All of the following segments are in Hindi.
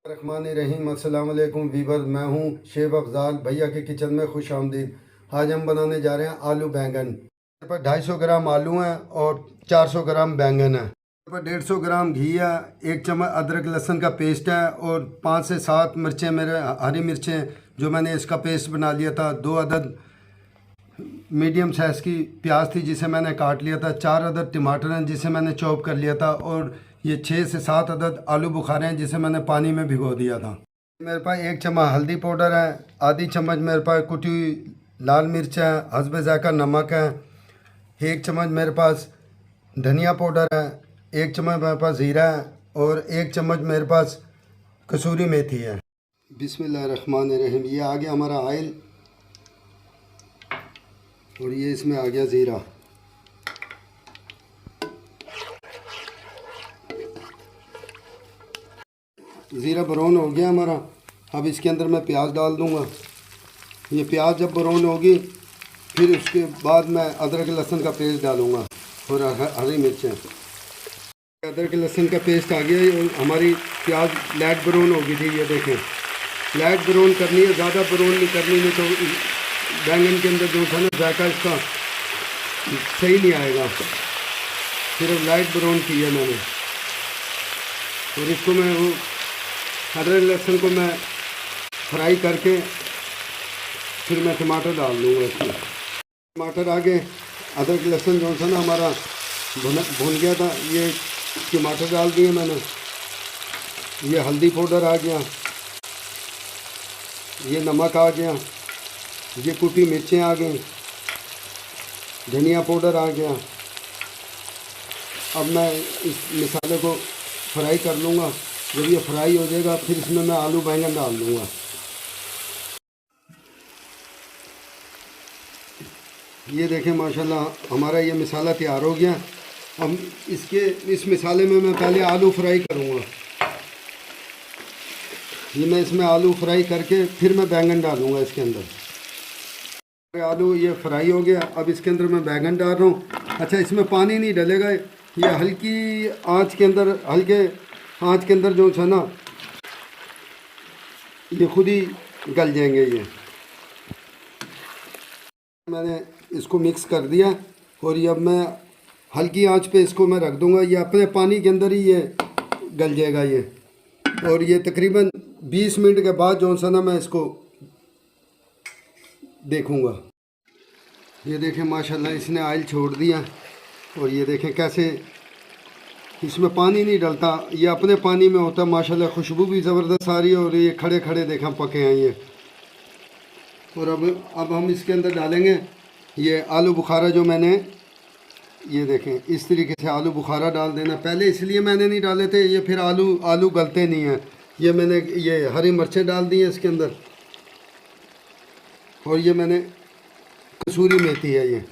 रहमान रहीम। अस्सलाम वालेकुम वीवर, मैं हूँ शेब अफजाल भैया के किचन में खुश आमदीद। आज हम बनाने जा रहे हैं आलू बैंगन। मेरे पास 250 ग्राम आलू हैं और 400 ग्राम बैंगन है। मेरे पास 150 ग्राम घी है, 1 चम्मच अदरक लहसुन का पेस्ट है और 5 से 7 मिर्चें, मेरे हरी मिर्चें जो मैंने इसका पेस्ट बना लिया था। 2 अदद मीडियम साइज़ की प्याज थी जिसे मैंने काट लिया था। 4 अदद टमाटर हैं जिसे मैंने चॉप कर लिया था। और ये 6 से 7 अदद आलू बुखारे हैं जिसे मैंने पानी में भिगो दिया था। मेरे पास 1 चम्मच हल्दी पाउडर है, आधी चम्मच मेरे पास कुटी हुई लाल मिर्च है, हस्बे ज़ायक़ा नमक है, 1 चम्मच मेरे पास धनिया पाउडर है, 1 चम्मच मेरे पास ज़ीरा है और 1 चम्मच मेरे पास कसूरी मेथी है। बिस्मिल्लाहिर्रहमानिर्रहीम। ये आ गया हमारा ऑयल और ये इसमें आ गया ज़ीरा। ज़ीरा ब्राउन हो गया हमारा। अब इसके अंदर मैं प्याज डाल दूंगा। ये प्याज जब ब्राउन होगी फिर उसके बाद मैं अदरक लहसुन का पेस्ट डालूंगा और हरी मिर्चें। अदरक लहसुन का पेस्ट आ गया और हमारी प्याज लाइट ब्राउन हो गई थी। ये देखें, लाइट ब्राउन करनी है, ज़्यादा ब्राउन नहीं करनी, नहीं तो बैंगन के अंदर जो था ना जायका इसका सही नहीं आएगा। सिर्फ लाइट ब्राउन किया मैंने और इसको मैं वो अदरक लहसुन को मैं फ्राई करके फिर मैं टमाटर डाल दूँगा इसमें। टमाटर आगे अदरक लहसुन जो था ना हमारा भुन गया था, ये टमाटर डाल दिए मैंने। ये हल्दी पाउडर आ गया, ये नमक आ गया, ये कुटी मिर्चें आ गई, धनिया पाउडर आ गया। अब मैं इस मसाले को फ्राई कर लूँगा। जब ये फ्राई हो जाएगा फिर इसमें मैं आलू बैंगन डाल दूँगा। ये देखें माशाल्लाह हमारा ये मसाला तैयार हो गया। अब इस मसाले में मैं पहले आलू फ्राई करूँगा। ये मैं इसमें आलू फ्राई करके फिर मैं बैंगन डालूँगा इसके अंदर। आलू ये फ्राई हो गया, अब इसके अंदर मैं बैंगन डाल रहा हूँ। अच्छा, इसमें पानी नहीं डलेगा, ये हल्की आंच के अंदर, हल्के आंच के अंदर जो है ना ये खुद ही गल जाएंगे। ये मैंने इसको मिक्स कर दिया और ये अब मैं हल्की आंच पे इसको मैं रख दूंगा। ये अपने पानी के अंदर ही ये गल जाएगा ये। और ये तकरीबन 20 मिनट के बाद जो है ना मैं इसको देखूंगा। ये देखें माशाल्लाह इसने ऑयल छोड़ दिया और ये देखें कैसे इसमें पानी नहीं डलता, ये अपने पानी में होता। माशाल्लाह खुशबू भी ज़बरदस्त आ रही है और ये खड़े खड़े देखें पके हैं ये। और अब हम इसके अंदर डालेंगे ये आलू बुखारा जो मैंने, ये देखें इस तरीके से आलू बुखारा डाल देना। पहले इसलिए मैंने नहीं डाले थे, ये फिर आलू गलते नहीं हैं। ये मैंने ये हरी मिर्चें डाल दी हैं इसके अंदर और ये मैंने कसूरी मेथी है ये।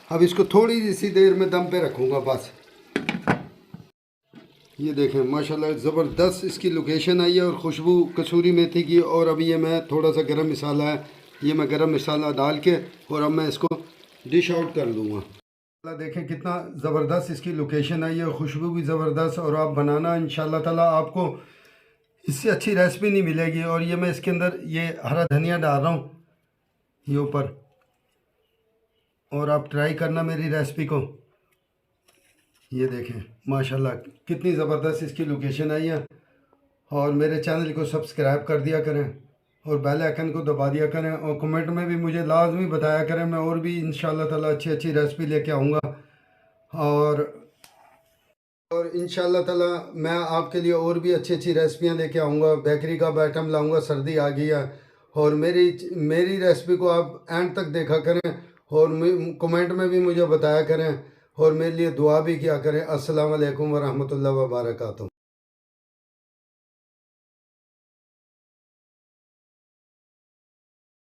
अब इसको थोड़ी सी देर में दम पे रखूँगा बस। ये देखें माशाल्लाह ज़बरदस्त इसकी लोकेशन आई है और खुशबू कसूरी मेथी की। और अभी ये मैं थोड़ा सा गरम मसाला है, ये मैं गरम मसाला डाल के और अब मैं इसको डिश आउट कर दूँगा। देखें कितना ज़बरदस्त इसकी लोकेशन आई है, खुशबू भी ज़बरदस्त। और आप बनाना इंशाल्लाह ताला आपको इससे अच्छी रेसिपी नहीं मिलेगी। और ये मैं इसके अंदर ये हरा धनिया डाल रहा हूँ ये ऊपर, और आप ट्राई करना मेरी रेसिपी को। ये देखें माशाल्लाह कितनी ज़बरदस्त इसकी लोकेशन आई है। और मेरे चैनल को सब्सक्राइब कर दिया करें और बेल आइकन को दबा दिया करें और कमेंट में भी मुझे लाजमी बताया करें। मैं और भी इंशाल्लाह ताला अच्छी अच्छी रेसिपी लेके आऊँगा। और इंशाल्लाह ताला मैं आपके लिए और भी अच्छी अच्छी रेसिपियाँ लेके आऊँगा। बेकरी का आइटम लाऊँगा, सर्दी आ गई है। और मेरी रेसिपी को आप एंड तक देखा करें और कमेंट में भी मुझे बताया करें और मेरे लिए दुआ भी किया करें। अस्सलाम वालेकुम व रहमतुल्लाहि व बरकातहू।